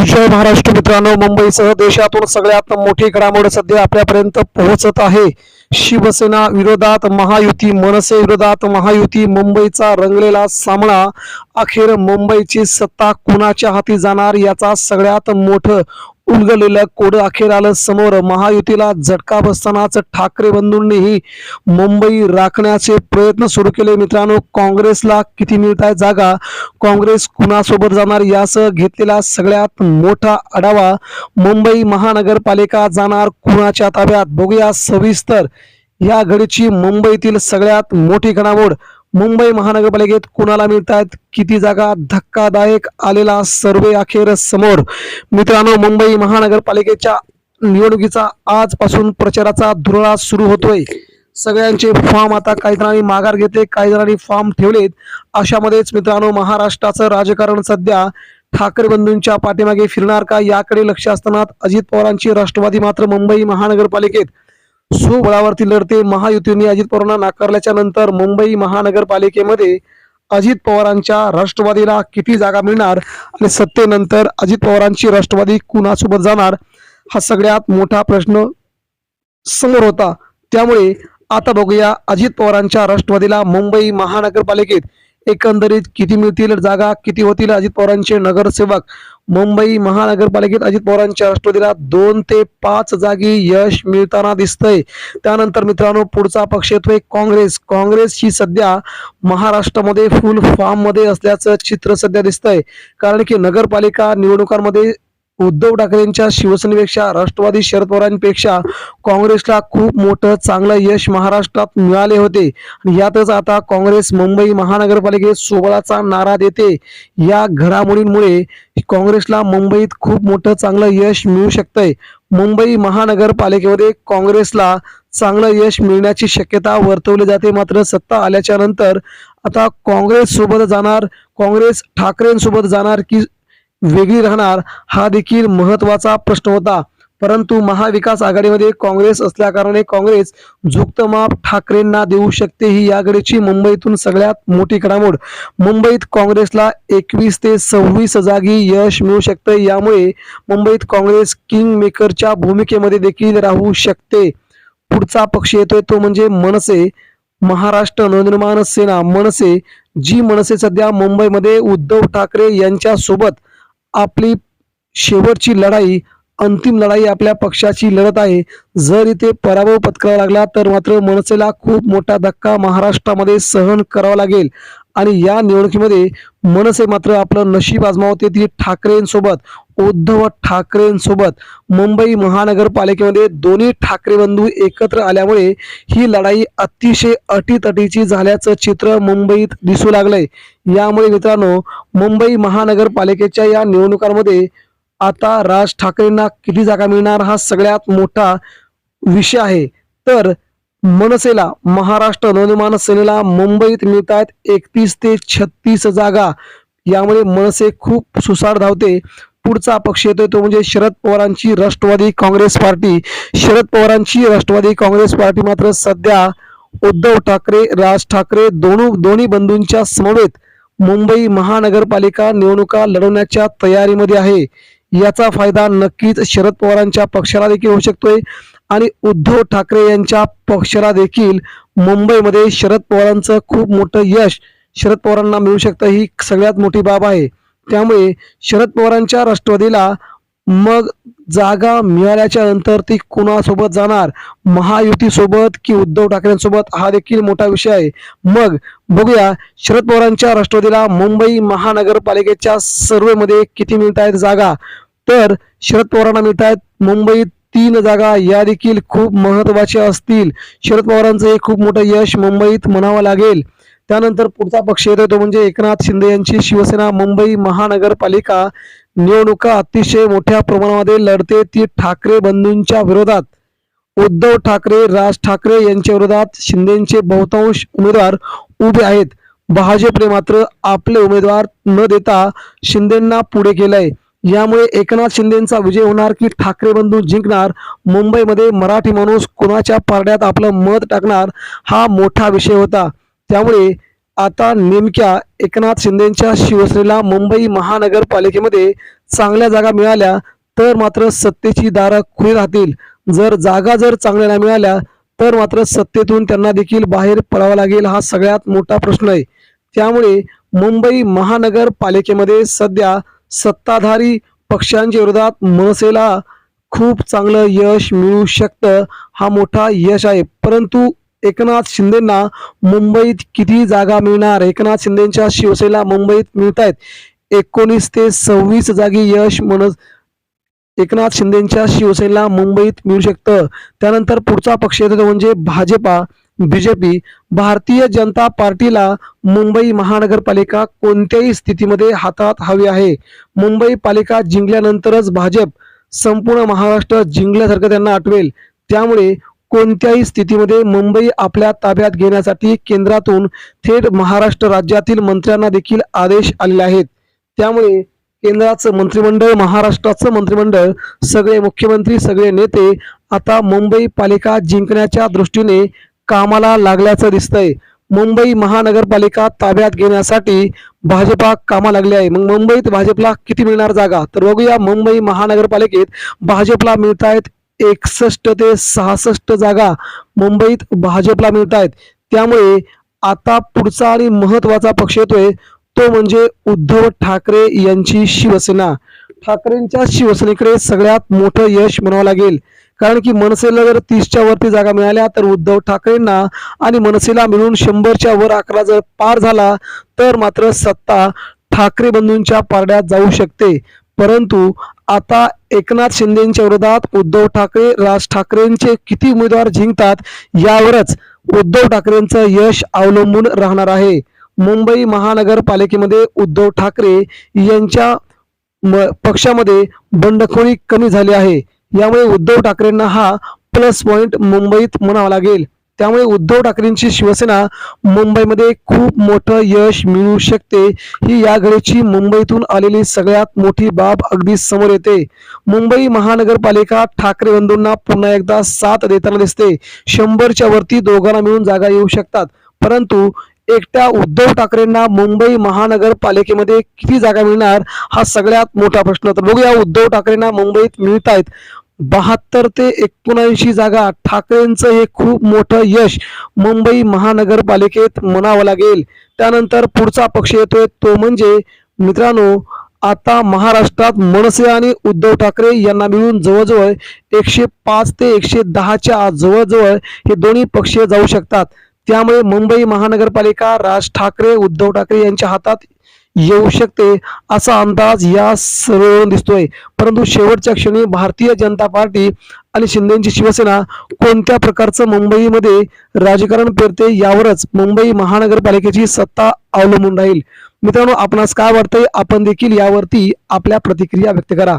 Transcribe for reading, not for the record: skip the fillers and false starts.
जय महाराष्ट्र मित्रांनो, मुंबईसह देशातून सगळ्यात मोठी घडामोड सध्या आपल्यापर्यंत पोहोचत आहे। शिवसेना विरोधात महायुती, मनसे विरोधात महायुती, मुंबईचा रंगलेला सामना। अखेर मुंबईची सत्ता कुणाच्या हाती जाणार याचा सगळ्यात मोठं उलगडलेलं कोडं अखेर आलं समोर। महायुतीला झटका बसतानाच ठाकरे बंधूंनीही मुंबई राखण्याचे प्रयत्न सुरू केले। मित्रांनो, काँग्रेसला किती मिळत आहे जागा, काँग्रेस कुणासोबत जाणार यासह घेतलेला सगळ्यात मोठा आढावा। मुंबई महानगरपालिका जाणार कुणाच्या ताब्यात, बघूया सविस्तर या घडीची मुंबईतील सगळ्यात मोठी घडामोड। मुंबई महानगरपालिकेत कुणाला मिळतात किती जागा, धक्कादायक आलेला सर्वे अखेर समोर। मित्रांनो, मुंबई महानगरपालिकेच्या निवडणुकीचा आजपासून प्रचाराचा धुरळा सुरू होतोय। सगळ्यांचे फॉर्म आता काही जणांनी माघार घेतले, काही जणांनी फॉर्म ठेवलेत। अशामध्येच मित्रांनो, महाराष्ट्राचं राजकारण सध्या ठाकरे बंधूंच्या पाठीमागे फिरणार का याकडे लक्ष असताना अजित पवारांची राष्ट्रवादी मात्र मुंबई महानगरपालिकेत सुबळावरती लढते। महायुतीने अजित पवारांना नाकारल्याच्या नंतर मुंबई महानगरपालिकेमध्ये अजित पवारांच्या राष्ट्रवादीला किती जागा मिळणार आणि सत्तेनंतर अजित पवारांची राष्ट्रवादी कुणासोबत जाणार हा सगळ्यात मोठा प्रश्न समोर होता। त्यामुळे आता बघूया अजित पवारांच्या राष्ट्रवादीला मुंबई महानगरपालिकेत एकंदरीत किती मिळतील जागा, किती होतील अजित पवारांचे नगरसेवक। मुंबई महानगरपालिकेत अजित पवारांच्या राष्ट्रवादीला 2 ते 5 जागी यश मिळताना दिसतंय। त्यानंतर मित्रांनो, पुढचा पक्ष येतोय काँग्रेस। काँग्रेस ही सध्या महाराष्ट्रामध्ये फुल फॉर्म मध्ये असल्याचं चित्र सध्या दिसतंय, कारण की नगरपालिका निवडणुकांमध्ये उद्धव ठाकरेंच्या शिवसेनेपेक्षा, राष्ट्रवादी शरद पवारांपेक्षा काँग्रेसला खूप मोठं चांगलं यश महाराष्ट्रात मिळाले होते। आणि यातच आता काँग्रेस मुंबई महानगरपालिकेत सोबळाचा नारा देते। या घडामोडींमुळे काँग्रेसला मुंबईत खूप मोठं चांगलं यश मिळू शकतंय। मुंबई महानगरपालिकेमध्ये काँग्रेसला चांगलं यश मिळण्याची शक्यता वर्तवली जाते। मात्र सत्ता आल्याच्या नंतर आता काँग्रेस सोबत जाणार, काँग्रेस ठाकरेंसोबत जाणार की वेगळी राहणार हा देखील महत्वाचा प्रश्न होता। परंतु महाविकास आघाडीमध्ये काँग्रेस असल्याकारणे काँग्रेस झुकतं माप ठाकरेंना देऊ शकते, ही या घडीची मुंबईतून सगळ्यात मोठी घडामोड। मुंबईत काँग्रेसला 21 ते 26 जागी यश मिळू शकते। यामुळे मुंबईत काँग्रेस किंग मेकरच्या भूमिकेमध्ये देखील राहू शकते। पुढचा पक्ष येतोय तो म्हणजे मनसे, महाराष्ट्र नवनिर्माण सेना। मनसे, जी मनसे सध्या मुंबईमध्ये उद्धव ठाकरे यांच्या सोबत आपली शेवटची लढाई, अंतिम लढाई आपल्या पक्षाची लढत आहे। जर इथे पराभव पत्करावा लागला तर मात्र मनसेला खूप मोठा धक्का महाराष्ट्रामध्ये सहन करावा लागेल। आणि या निवडणुकीमध्ये मनसे मात्र आपलं नशीब आजमावते ती ठाकरेंसोबत, उद्धव ठाकरेंसोबत। मुंबई महानगरपालिकेमध्ये दोन्ही ठाकरे बंधू एकत्र आल्यामुळे ही लढाई अतिशय अटीतटीची झाल्याचं चित्र मुंबईत दिसू लागलंय। यामुळे मित्रांनो, मुंबई महानगरपालिकेच्या या निवडणुकांमध्ये आता राज ठाकरेंना किती जागा मिळणार हा सगळ्यात मोठा विषय आहे। तर मनसेला, महाराष्ट्र नवनिर्माण सेनेला मुंबईत मिळतात 31 ते 36 जागा। यामुळे मनसे खूप सुसाट धावते। पुढचा पक्ष येतोय तो म्हणजे शरद पवारांची राष्ट्रवादी काँग्रेस पार्टी। शरद पवारांची राष्ट्रवादी काँग्रेस पार्टी मात्र सध्या उद्धव ठाकरे, राज ठाकरे दोन्ही बंधूंच्या समवेत मुंबई महानगरपालिका निवडणुका लढवण्याच्या तयारीमध्ये आहे। याचा फायदा नक्कीच शरद पवारांच्या पक्षाला देखील होऊ शकतोय आणि उद्धव ठाकरे यांच्या पक्षाला देखील मुंबईमध्ये शरद पवारांचं खूप मोठं यश शरद पवारांना मिळू शकतं, ही सगळ्यात मोठी बाब आहे। त्यामुळे शरद पवारांच्या राष्ट्रवादीला मग जागा मिळाल्याच्या नंतर ती कुणासोबत जाणार, महायुती सोबत की उद्धव ठाकरेंसोबत, हा देखील मोठा विषय आहे। मग बघूया शरद पवारांच्या राष्ट्रवादीला मुंबई महानगरपालिकेच्या सर्वेमध्ये किती मिळत आहेत जागा। तर शरद पवारांना मिळत आहेत मुंबईत 3 जागा, या देखील खूप महत्वाच्या असतील। शरद पवारांचं हे खूप मोठं यश मुंबईत म्हणावं लागेल। त्यानंतर पुढचा पक्ष येतो तो म्हणजे एकनाथ शिंदे यांची शिवसेना। मुंबई महानगरपालिका निवडणुका अतिशय मोठ्या प्रमाणामध्ये लढते ती ठाकरे बंधूंच्या विरोधात। उद्धव ठाकरे, राज ठाकरे यांच्या विरोधात शिंदेचे बहुतांश उमेदवार उभे आहेत। भाजपने मात्र आपले उमेदवार न देता शिंदेंना पुढे केलंय। यामुळे एकनाथ शिंदेंचा विजय होणार की ठाकरे बंधू जिंकणार, मुंबईमध्ये मराठी माणूस कोणाच्या पारड्यात आपलं मत टाकणार हा मोठा विषय होता। त्यामुळे आता नेमक्या एकनाथ शिंदेंच्या शिवसेनेला मुंबई महानगरपालिकेमध्ये चांगल्या जागा मिळाल्या तर मात्र सत्तेची दारं खुली राहतील. जर जागा चांगल्या नाही मिळाल्या तर मात्र सत्तेतून त्यांना देखील बाहेर पडावं लागेल. हा सगळ्यात मोठा प्रश्न आहे. त्यामुळे मुंबई महानगरपालिकेमध्ये सध्या सत्ताधारी पक्षांच्या विरोधात मनसेला खूप चांगलं यश मिळू शकतं. हा मोठा यश आहे. परंतु एकनाथ शिंदेंना मुंबईत किती जागा मिळणार? एकनाथ शिंदेच्या शिवसेनेला मुंबईत मिळत आहेत 19 ते 26 जागी यश एकनाथ शिंदेच्या शिवसेनेला मुंबईत मिळू शकतं. त्यानंतर पुढचा पक्ष येतो तो म्हणजे भाजपा, बीजेपी. भारतीय जनता पार्टीला मुंबई महानगरपालिका कोणत्याही स्थितीमध्ये हातात हवी आहे. मुंबई पालिका जिंकल्यानंतरच भाजप संपूर्ण महाराष्ट्र जिंकल्यासारखं त्यांना आठवेल. त्यामुळे कोणत्याही स्थितीमध्ये मुंबई आपल्या ताब्यात घेण्यासाठी केंद्रातून थेट महाराष्ट्र राज्यातील मंत्र्यांना देखील आदेश आलेले आहेत. त्यामुळे केंद्राचं मंत्रिमंडळ, महाराष्ट्राचं मंत्रिमंडळ, सगळे मुख्यमंत्री, सगळे नेते आता मुंबई पालिका जिंकण्याच्या दृष्टीने कामाला लागल्याचं दिसतंय. मुंबई महानगरपालिका ताब्यात घेण्यासाठी भाजपा कामा लागली आहे. मग मुंबईत भाजपला किती मिळणार जागा? तर बघूया. मुंबई महानगरपालिकेत भाजपला मिळत आहेत 61 ते 66 जागा मुंबईत भाजपला मिळत आहेत. त्यामुळे आता पुढचा आणि महत्वाचा पक्ष येतोय तो म्हणजे उद्धव ठाकरे यांची शिवसेना. ठाकरेंच्या शिवसेनेकडे सगळ्यात मोठं यश म्हणावं लागेल. कारण की मनसेला जर 30च्या वरती जागा मिळाल्या तर उद्धव ठाकरेंना आणि मनसेला मिळून 100च्या वर आकडा जर पार झाला तर मात्र सत्ता ठाकरे बंधूंच्या पारड्यात जाऊ शकते. परंतु आता एकनाथ शिंदेच्या विरोधात उद्धव ठाकरे, राज ठाकरेंचे किती उमेदवार जिंकतात यावरच उद्धव ठाकरेंचं यश अवलंबून राहणार आहे. मुंबई महानगरपालिकेमध्ये उद्धव ठाकरे यांच्या पक्षामध्ये बंडखोरी कमी झाली आहे. यामुळे उद्धव ठाकरेंना हा प्लस पॉइंट मुंबईत म्हणावा लागेल. त्यामुळे उद्धव ठाकरेंची शिवसेना मुंबईमध्ये खूप मोठं यश मिळू शकते. ही या घडीची मुंबईतून आलेली सगळ्यात मोठी बाब अगदी समोर येते. मुंबई महानगरपालिका ठाकरे बंधूंना पुन्हा एकदा साथ देताना दिसते. 100च्या वरती दोघांना मिळून जागा येऊ शकतात. परंतु एकट्या उद्धव ठाकरेंना मुंबई महानगरपालिकेमध्ये किती जागा मिळणार हा सगळ्यात मोठा प्रश्न. तर बघूया. उद्धव ठाकरेंना मुंबईत मिळत आहेत 72 ते 79 जागा. ठाकरेंचं हे खूप मोठं यश मुंबई महानगरपालिकेत म्हणावं लागेल. त्यानंतर पुढचा पक्ष येतोय तो म्हणजे मित्रांनो आता महाराष्ट्रात मनसे आणि उद्धव ठाकरे यांना मिळून जवळजवळ 105 ते 110च्या जवळजवळ हे दोन्ही पक्ष जाऊ शकतात. त्यामुळे मुंबई महानगरपालिका राज ठाकरे, उद्धव ठाकरे यांच्या हातात येऊ शकते असा अंदाज या सर्वेवरून दिसतोय. परंतु शेवटच्या क्षणी भारतीय जनता पार्टी आणि शिंदेची शिवसेना कोणत्या प्रकारचं मुंबईमध्ये राजकारण पेरते यावरच मुंबई महानगरपालिकेची सत्ता अवलंबून राहील. मित्रांनो, आपणास काय वाटतंय? आपण देखील यावरती आपल्या प्रतिक्रिया व्यक्त करा.